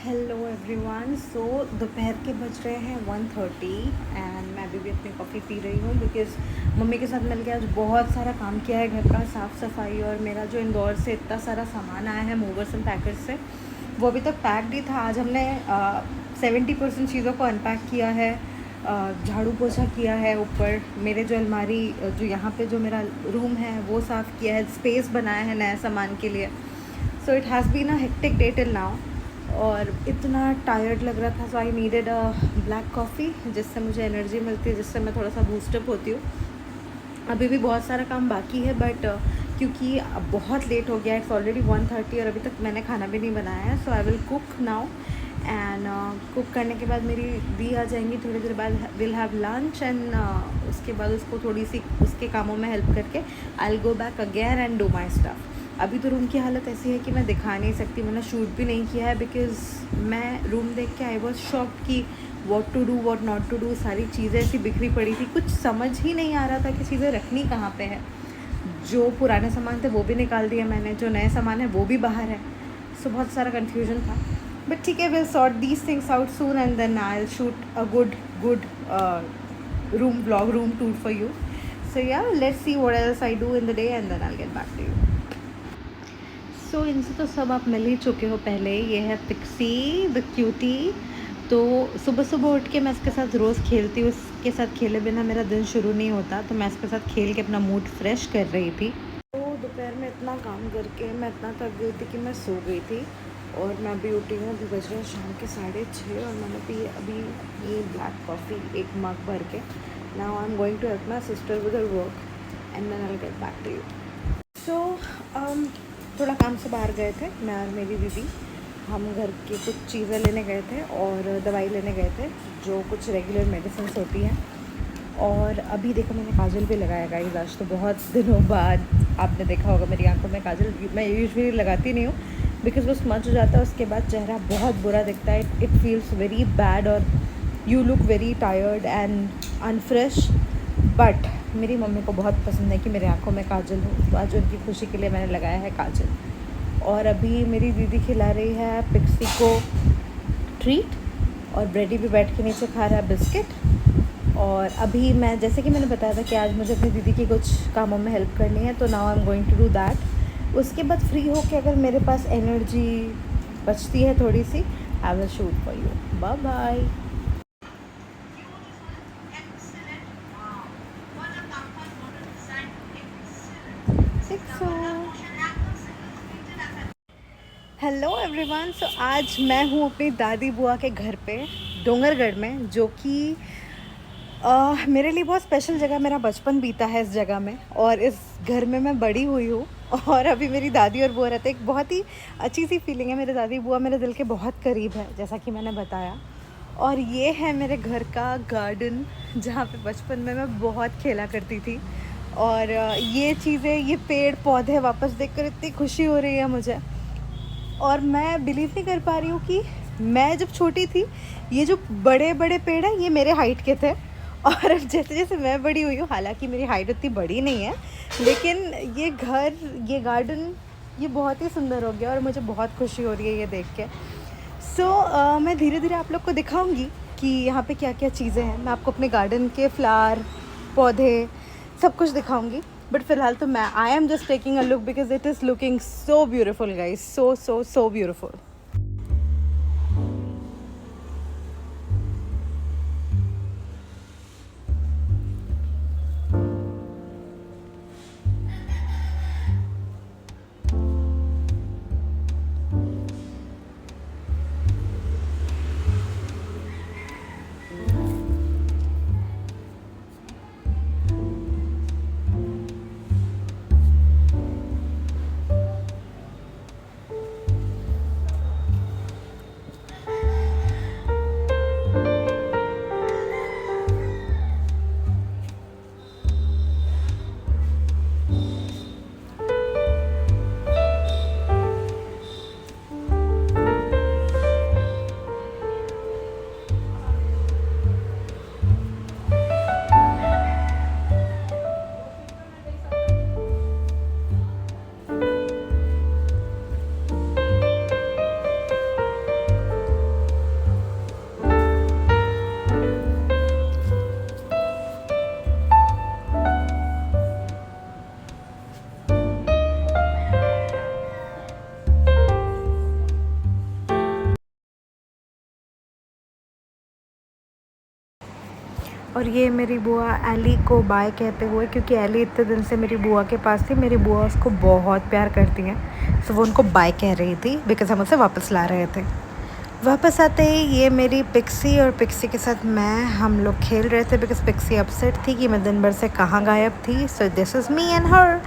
Hello everyone. सो दोपहर के बज रहे हैं 1:30 एंड मैं अभी भी अपनी कॉफ़ी पी रही हूँ बिकॉज़ मम्मी के साथ मिलके आज बहुत सारा काम किया है घर का, साफ़ सफाई। और मेरा जो इंदौर से इतना सारा सामान आया है मूवर्स एंड पैकेट्स से, वो अभी तक पैक्ड ही था। आज हमने 70% चीज़ों को अनपैक किया है, झाड़ू पोछा किया है, ऊपर मेरे जो अलमारी जो यहाँ पे जो मेरा रूम है वो साफ़ किया है, स्पेस बनाया है नया सामान के लिए। So it has been a hectic day till now और इतना टायर्ड लग रहा था। So I needed a black coffee जिससे मुझे एनर्जी मिलती है, जिससे मैं थोड़ा सा बूस्टअप होती हूँ। अभी भी बहुत सारा काम बाकी है बट क्योंकि अब बहुत लेट हो गया, इट्स ऑलरेडी 1:30 और अभी तक मैंने खाना भी नहीं बनाया है। So I will cook now and cook करने के बाद मेरी दी आ जाएंगी थोड़ी देर बाद, विल हैव लंच एंड उसके बाद उसको थोड़ी सी उसके कामों में हेल्प करके I will go back again and do my stuff. अभी तो रूम की हालत ऐसी है कि मैं दिखा नहीं सकती, मैंने शूट भी नहीं किया है बिकॉज़ मैं रूम देख के आई वॉज शॉक्ड कि what to do what not to do. सारी चीज़ें ऐसी बिखरी पड़ी थी, कुछ समझ ही नहीं आ रहा था कि चीज़ें रखनी कहाँ पे है। जो पुराने सामान थे वो भी निकाल दिए मैंने, जो नए सामान है वो भी बाहर है। सो बहुत सारा कन्फ्यूजन था बट ठीक है, will sort these things out soon and then I will shoot a good room blog room tour for you. So yeah let's see what else I do in the day and then I will get back to you. So इनसे तो सब आप मिल ही चुके हो पहले। ये है pixie the cutie. तो सुबह सुबह उठ के मैं इसके साथ रोज़ खेलती हूँ, इसके साथ खेले बिना मेरा दिन शुरू नहीं होता, तो मैं इसके साथ खेल के अपना मूड फ्रेश कर रही थी। तो दोपहर में इतना काम करके मैं इतना थक गई थी कि मैं सो गई थी और मैं अभी उठी हूँ। अभी बज रहे हैं शाम के 6:30 और मैंने पी अभी ये ब्लैक कॉफ़ी एक मग भर के। Now I am going to help my sister with her work and then I will get back to you. So थोड़ा काम से बाहर गए थे मैं और मेरी दीदी। हम घर की कुछ चीज़ें लेने गए थे और दवाई लेने गए थे, जो कुछ रेगुलर मेडिसिन होती हैं। और अभी देखो मैंने काजल भी लगाया गाइस, आज तो बहुत दिनों बाद आपने देखा होगा मेरी आंखों में काजल। मैं यूजुअली लगाती नहीं हूँ बिकॉज वो स्मच हो जाता है, उसके बाद चेहरा बहुत बुरा दिखता है, इट फील्स वेरी बैड और you look very tired and unfresh. But मेरी मम्मी को बहुत पसंद है कि मेरे आंखों में काजल हो, तो आज उनकी खुशी के लिए मैंने लगाया है काजल। और अभी मेरी दीदी खिला रही है पिक्सी को ट्रीट और ब्रेडी भी बैठ के नीचे खा रहा है बिस्किट। और अभी मैं, जैसे कि मैंने बताया था कि आज मुझे अपनी दीदी की कुछ कामों में हेल्प करनी है, तो now I am going to do that. उसके बाद फ्री हो के अगर मेरे पास एनर्जी बचती है थोड़ी सी, I will shoot for you. Bye bye. Hello everyone. So आज मैं हूँ अपनी दादी बुआ के घर पे डोंगरगढ़ में, जो कि मेरे लिए बहुत स्पेशल जगह। मेरा बचपन बीता है इस जगह में और इस घर में मैं बड़ी हुई हूँ। और अभी मेरी दादी और बुआ रहते, एक बहुत ही अच्छी सी फीलिंग है। मेरे दादी बुआ मेरे दिल के बहुत करीब है, जैसा कि मैंने बताया। और ये है मेरे घर का गार्डन, जहाँ पे बचपन में मैं बहुत खेला करती थी। और ये चीज़ें, ये पेड़ पौधे वापस देखकर इतनी खुशी हो रही है मुझे। और मैं बिलीव नहीं कर पा रही हूँ कि मैं जब छोटी थी, ये जो बड़े बड़े पेड़ हैं ये मेरे हाइट के थे। और अब जैसे जैसे मैं बड़ी हुई हूँ, हालांकि मेरी हाइट उतनी बड़ी नहीं है, लेकिन ये घर, ये गार्डन, ये बहुत ही सुंदर हो गया और मुझे बहुत खुशी हो रही है ये देख के। सो मैं धीरे धीरे आप लोग को दिखाऊंगी कि यहाँ पे क्या क्या चीज़ें हैं। मैं आपको अपने गार्डन के फ्लावर, पौधे, सब कुछ दिखाऊंगी। बट फिलहाल तो मैं, I am just taking a look because it is looking so beautiful guys, so so so beautiful. और ये मेरी बुआ एली को बाय कहते हुए, क्योंकि एली इतने दिन से मेरी बुआ के पास थी, मेरी बुआ उसको बहुत प्यार करती हैं, सो वो उनको बाय कह रही थी बिकॉज़ हम उसे वापस ला रहे थे। वापस आते ही ये मेरी पिक्सी और पिक्सी के साथ हम लोग खेल रहे थे बिकॉज़ पिक्सी अपसेट थी कि मैं दिन भर से कहाँ गायब थी। So this is me and her.